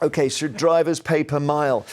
OK, so drivers pay per mile.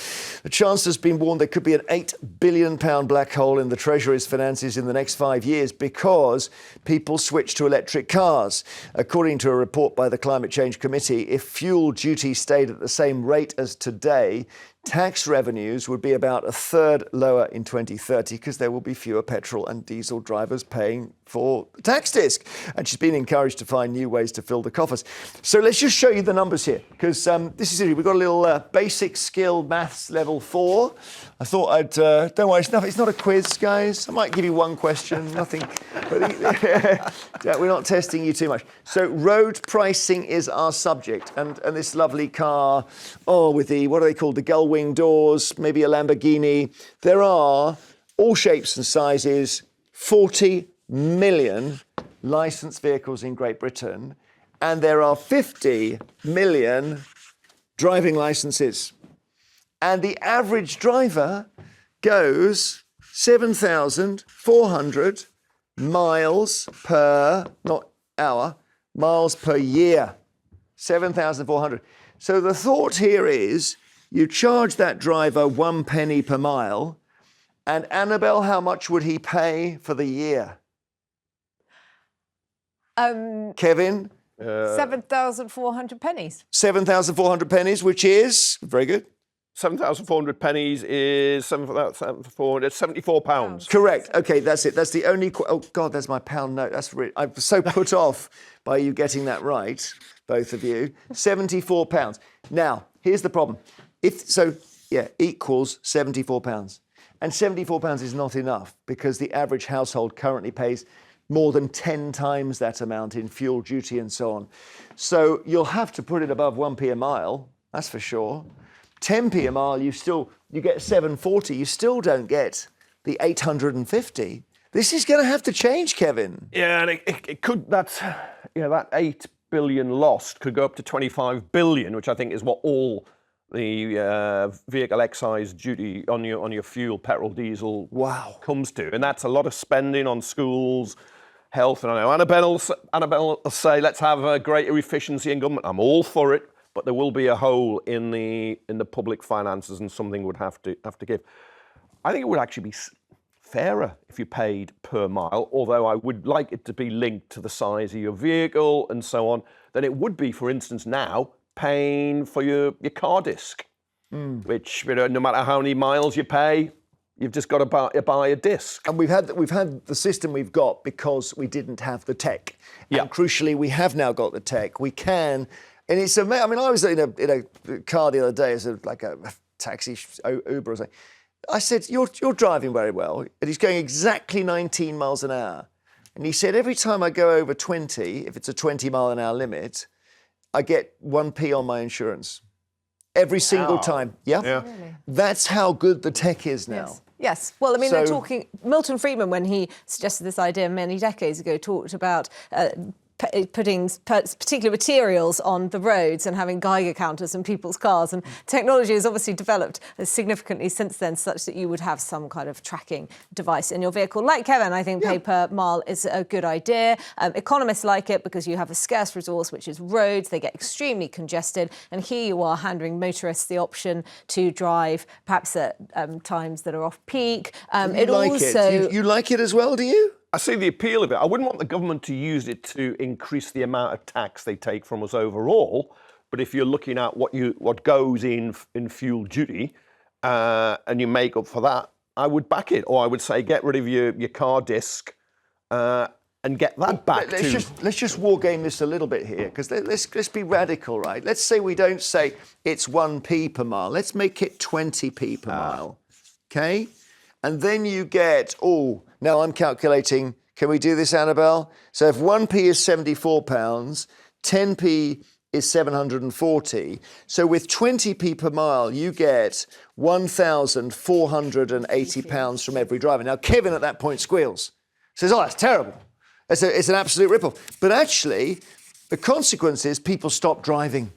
The Chancellor's been warned there could be an £8 billion black hole in the Treasury's finances in the next 5 years because people switch to electric cars. According to a report by the Climate Change Committee, if fuel duty stayed at the same rate as today, tax revenues would be about a third lower in 2030 because there will be fewer petrol and diesel drivers paying for the tax disc. And she's been encouraged to find new ways to fill the coffers. So let's just show you the numbers here because this is it. We've got a little basic skill maths level 4. I thought I'd, don't worry, it's not a quiz, guys. I might give you one question, nothing. Yeah, we're not testing you too much. So road pricing is our subject. And this lovely car, with the, what are they called? The gull wing doors, maybe a Lamborghini. There are all shapes and sizes, 40 million licensed vehicles in Great Britain, and there are 50 million driving licenses. And the average driver goes 7,400 miles per, not hour, miles per year. 7,400. So the thought here is you charge that driver 1 penny per mile, and Annabel, how much would he pay for the year? Kevin? 7,400 pennies. 7,400 pennies, which is, very good. 7,400 pennies is 7,400, £74. Correct. Okay, that's it. That's the only... Oh, God, there's my pound note. That's really... I'm so put off by you getting that right, both of you. £74. Now, here's the problem. Equals £74. And £74 is not enough because the average household currently pays more than 10 times that amount in fuel duty and so on. So you'll have to put it above 1p a mile, that's for sure. 10p a mile, you get 740. You still don't get the 850. This is going to have to change, Kevin. Yeah, and it could. That 8 billion lost could go up to 25 billion, which I think is what all the vehicle excise duty on your fuel, petrol, diesel, comes to, and that's a lot of spending on schools, health. And I know Annabel will say, let's have a greater efficiency in government. I'm all for it. But there will be a hole in the public finances, and something would have to give. I think it would actually be fairer if you paid per mile, although I would like it to be linked to the size of your vehicle and so on, than it would be, for instance, now paying for your car disc, which, no matter how many miles you pay, you've just got to buy a disc. And we've had the system we've got because we didn't have the tech. Yeah. And crucially, we have now got the tech. We can. And it's amazing. I mean, I was in a car the other day as a taxi, Uber or something. I said, you're driving very well. And he's going exactly 19 miles an hour. And he said, every time I go over 20, if it's a 20 mile an hour limit, I get 1p on my insurance. Every single time. Yeah? Really? That's how good the tech is now. Yes. Well, I mean, they're talking... Milton Friedman, when he suggested this idea many decades ago, talked about... putting particular materials on the roads and having Geiger counters in people's cars. And technology has obviously developed significantly since then, such that you would have some kind of tracking device in your vehicle. Like Kevin, I think pay per mile is a good idea. Economists like it because you have a scarce resource, which is roads. They get extremely congested. And here you are handing motorists the option to drive perhaps at times that are off-peak. You like it as well, do you? I see the appeal of it. I wouldn't want the government to use it to increase the amount of tax they take from us overall. But if you're looking at what goes in fuel duty, and you make up for that, I would back it. Or I would say get rid of your car disc and get that back. Let's just war game this a little bit here, because let's be radical, right? Let's say we don't say it's 1p per mile. Let's make it 20p per mile, okay? And then you get, now I'm calculating, can we do this, Annabel? So if 1p is £74, 10p is 740. So with 20p per mile, you get £1,480 from every driver. Now, Kevin at that point squeals. Says, that's terrible. It's an absolute rip-off. But actually, the consequence is people stop driving.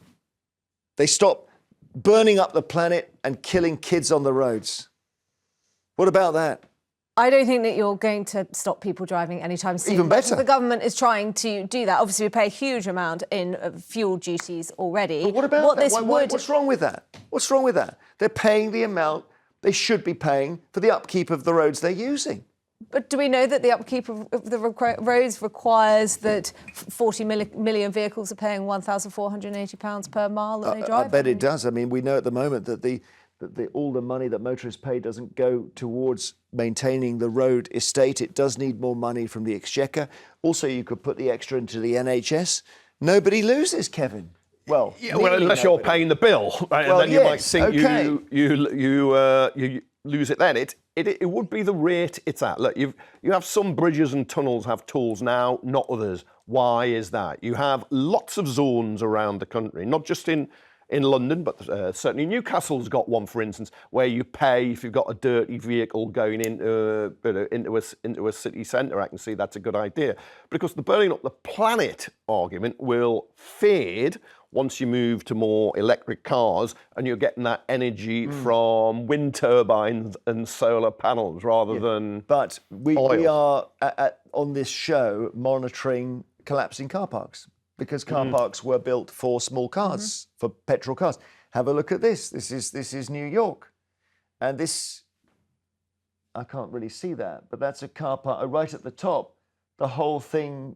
They stop burning up the planet and killing kids on the roads. What about that? I don't think that you're going to stop people driving anytime soon. Even better. The government is trying to do that. Obviously, we pay a huge amount in fuel duties already. But what about that? What's wrong with that? What's wrong with that? They're paying the amount they should be paying for the upkeep of the roads they're using. But do we know that the upkeep of the roads requires that 40 million vehicles are paying £1,480 per mile that they drive? I bet it does. I mean, we know at the moment that all the money that motorists pay doesn't go towards maintaining the road estate. It does need more money from the Exchequer. Also, you could put the extra into the NHS. Nobody loses, Kevin. Well, unless you're paying the bill, right? Well, and then you might think okay. you lose it. Then it would be the rate it's at. Look, you have some bridges and tunnels have tolls now, not others. Why is that? You have lots of zones around the country, not just in London, but certainly Newcastle's got one, for instance, where you pay if you've got a dirty vehicle going into a city centre. I can see that's a good idea. Because the burning up the planet argument will fade once you move to more electric cars and you're getting that energy from wind turbines and solar panels rather than But we oil. are, on this show, monitoring collapsing car parks. Because car parks were built for small cars, for petrol cars. Have a look at this. This is New York. And this, I can't really see that, but that's a car park right at the top. The whole thing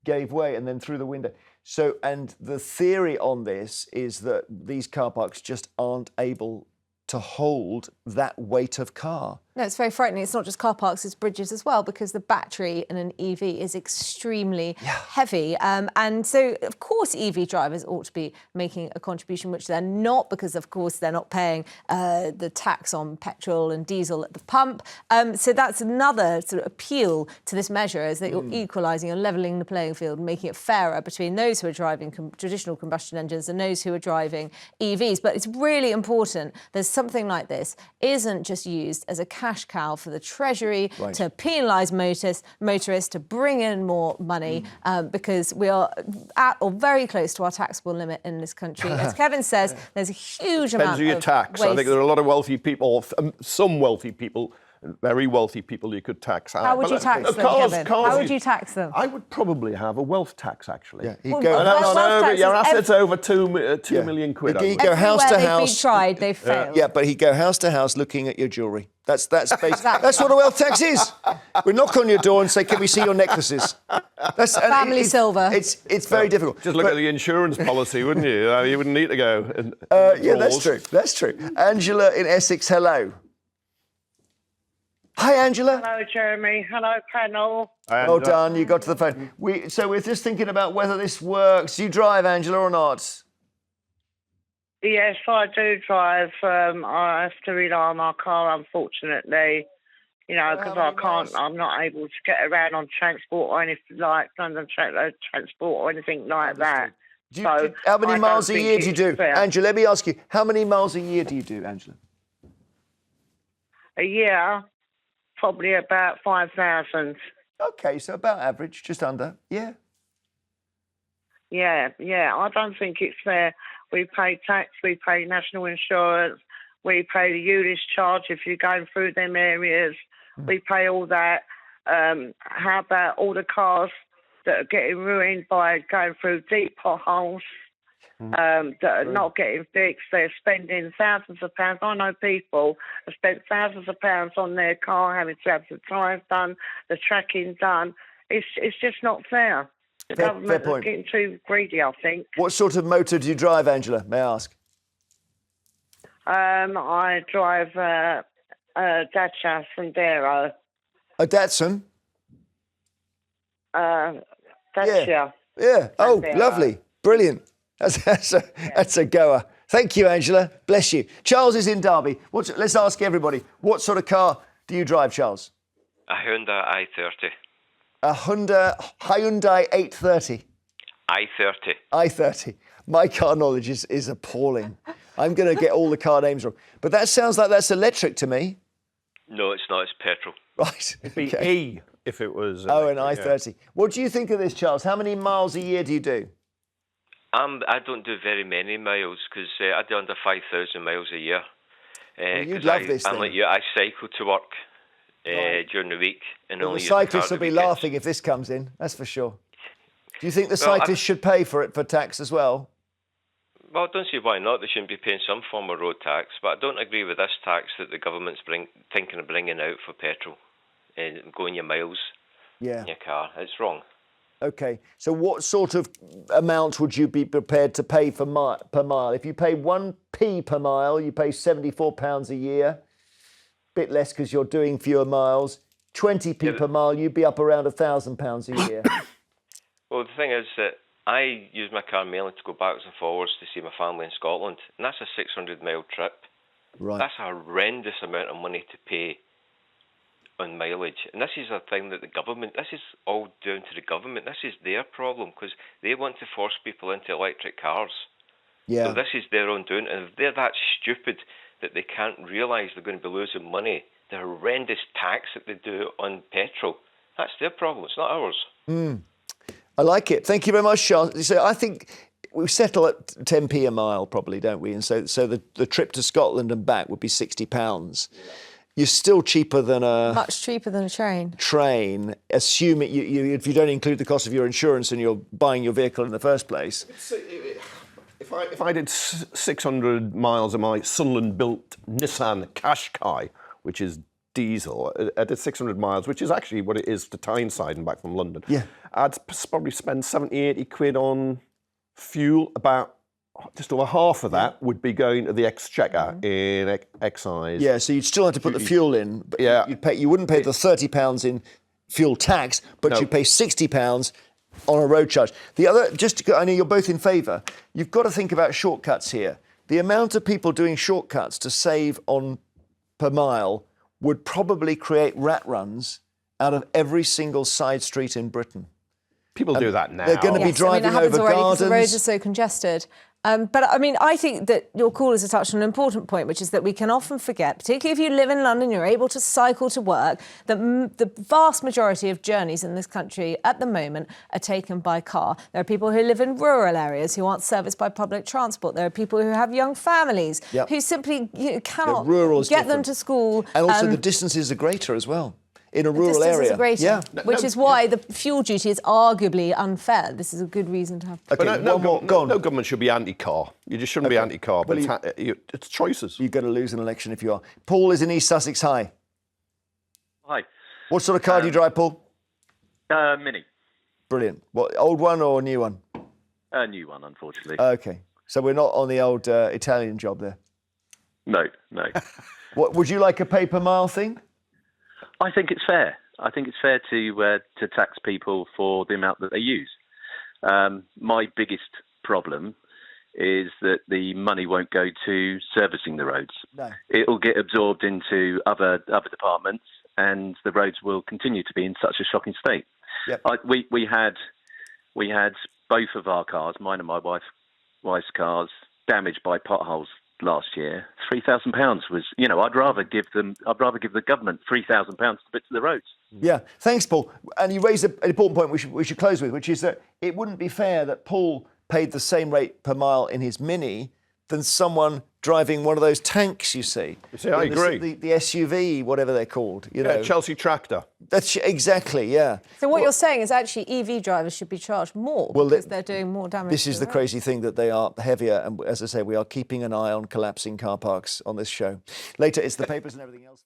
gave way and then through the window. So, and the theory on this is that these car parks just aren't able to hold that weight of car. No, it's very frightening. It's not just car parks, it's bridges as well, because the battery in an EV is extremely heavy. And so, of course, EV drivers ought to be making a contribution, which they're not, because, of course, they're not paying the tax on petrol and diesel at the pump. So that's another sort of appeal to this measure, is that you're equalising, you're levelling the playing field, and making it fairer between those who are driving traditional combustion engines and those who are driving EVs. But it's really important that something like this isn't just used as a cash cow for the Treasury to penalise motorists, to bring in more money, because we are at or very close to our taxable limit in this country. As Kevin says, there's a huge amount of your tax. waste. I think there are a lot of wealthy people, some wealthy people, very wealthy people you could tax. How would you tax them, Kevin? How would you tax them? I would probably have a wealth tax, actually. Yeah, your assets over £2 million quid. He'd go house to house. They've been tried, they've failed. Yeah, but he'd go house to house looking at your jewellery. That's that's what a wealth tax is. We knock on your door and say, "Can we see your necklaces?" That's family silver. It's very difficult. Just look at the insurance policy, wouldn't you? You wouldn't need to go. Yeah, that's true. That's true. Angela in Essex, hello. Hi, Angela. Hello, Jeremy. Hello, panel. Well done. You got to the phone. So we're just thinking about whether this works. Do you drive, Angela, or not? Yes, I do drive. I have to rely on my car, unfortunately. You know, because I'm not able to get around on transport or anything like London transport or anything like that. How many miles a year do you do? Angela, let me ask you, how many miles a year do you do, Angela? A year, probably about 5,000. Okay, so about average, just under, yeah. Yeah, I don't think it's fair. We pay tax, we pay national insurance, we pay the ULIS charge if you're going through them areas. We pay all that. How about all the cars that are getting ruined by going through deep potholes, that are not getting fixed? They're spending thousands of pounds. I know people have spent thousands of pounds on their car, having to have the tyres done, the tracking done. It's just not fair. The government is getting too greedy, I think. What sort of motor do you drive, Angela, may I ask? I drive a Dacia Sandero. A Datsun? Dacia. Yeah. Oh, Sandero. Lovely. Brilliant. That's a goer. Thank you, Angela. Bless you. Charles is in Derby. Let's ask everybody, what sort of car do you drive, Charles? A Honda i30. A Hyundai 830. i30. i30. My car knowledge is appalling. I'm going to get all the car names wrong. But that sounds like that's electric to me. No, it's not. It's petrol. Right. It'd be E if it was... an i30. Yeah. What do you think of this, Charles? How many miles a year do you do? I don't do very many miles because I do under 5,000 miles a year. You'd love this I'm thing. like you. I cycle to work during the week and Well, only the use the car cyclists at will the be weekends. laughing if this comes in, that's for sure. Do you think the Well, cyclists should pay for it for tax as well? Well, I don't see why not. They shouldn't be paying some form of road tax, but I don't agree with this tax that the government's thinking of bringing out for petrol and going your miles Yeah. in your car. It's wrong. Okay, so what sort of amount would you be prepared to pay per mile? If you pay 1p per mile, you pay £74 a year. Bit less because you're doing fewer miles. 20p per mile, you'd be up around £1,000 a year. Well, the thing is that I use my car mainly to go backwards and forwards to see my family in Scotland, and that's a 600-mile trip. Right. That's a horrendous amount of money to pay on mileage. And this is a thing that this is all down to the government. This is their problem because they want to force people into electric cars. Yeah. So this is their own doing. And if they're that stupid that they can't realise they're going to be losing money, the horrendous tax that they do on petrol, that's their problem. It's not ours. I like it. Thank you very much, Charles. So I think we settle at 10p a mile probably, don't we? And so the trip to Scotland and back would be £60. Yeah. You're still cheaper than much cheaper than a train. Train, assuming if you don't include the cost of your insurance and you're buying your vehicle in the first place. If I did 600 miles of my Sunderland-built Nissan Qashqai, which is diesel, I did 600 miles, which is actually what it is to Tyneside and back from London. Yeah. I'd probably spend 70, 80 quid on fuel. About just over half of that would be going to the exchequer in excise. Yeah, so you'd still have to put the fuel in, but yeah. you wouldn't pay the £30 in fuel tax, but you'd pay £60 on a road charge. The other, I know you're both in favour, you've got to think about shortcuts here. The amount of people doing shortcuts to save on per mile would probably create rat runs out of every single side street in Britain. People do that now. They're going to be driving it happens over already gardens. because the roads are so congested. But I mean, I think that your callers have touched on an important point, which is that we can often forget, particularly if you live in London, you're able to cycle to work, that the vast majority of journeys in this country at the moment are taken by car. There are people who live in rural areas who aren't serviced by public transport. There are people who have young families who simply cannot get them to school. And also the distances are greater as well. In a rural area. Greater, which is why the fuel duty is arguably unfair. This is a good reason to have... Okay, but no government should be anti-car. You just shouldn't be anti-car, but it's choices. You're going to lose an election if you are. Paul is in East Sussex. Hi. Hi. What sort of car do you drive, Paul? Mini. Brilliant. What, old one or a new one? A new one, unfortunately. Okay. So we're not on the old Italian job there? No. What, would you like a pay-per-mile thing? I think it's fair. I think it's fair to tax people for the amount that they use. My biggest problem is that the money won't go to servicing the roads. No. It will get absorbed into other departments, and the roads will continue to be in such a shocking state. Yep. We had both of our cars, mine and my wife's cars, damaged by potholes last year. £3,000 was, I'd rather give the government £3,000 to put to the roads. Yeah, thanks, Paul. And you raised an important point we should close with, which is that it wouldn't be fair that Paul paid the same rate per mile in his Mini than someone driving one of those tanks, you see. I agree. The SUV, whatever they're called. Chelsea tractor. That's exactly, yeah. So what you're saying is actually EV drivers should be charged more because they're doing more damage. This is the crazy thing, that they are heavier. And as I say, we are keeping an eye on collapsing car parks on this show. Later, it's the papers and everything else.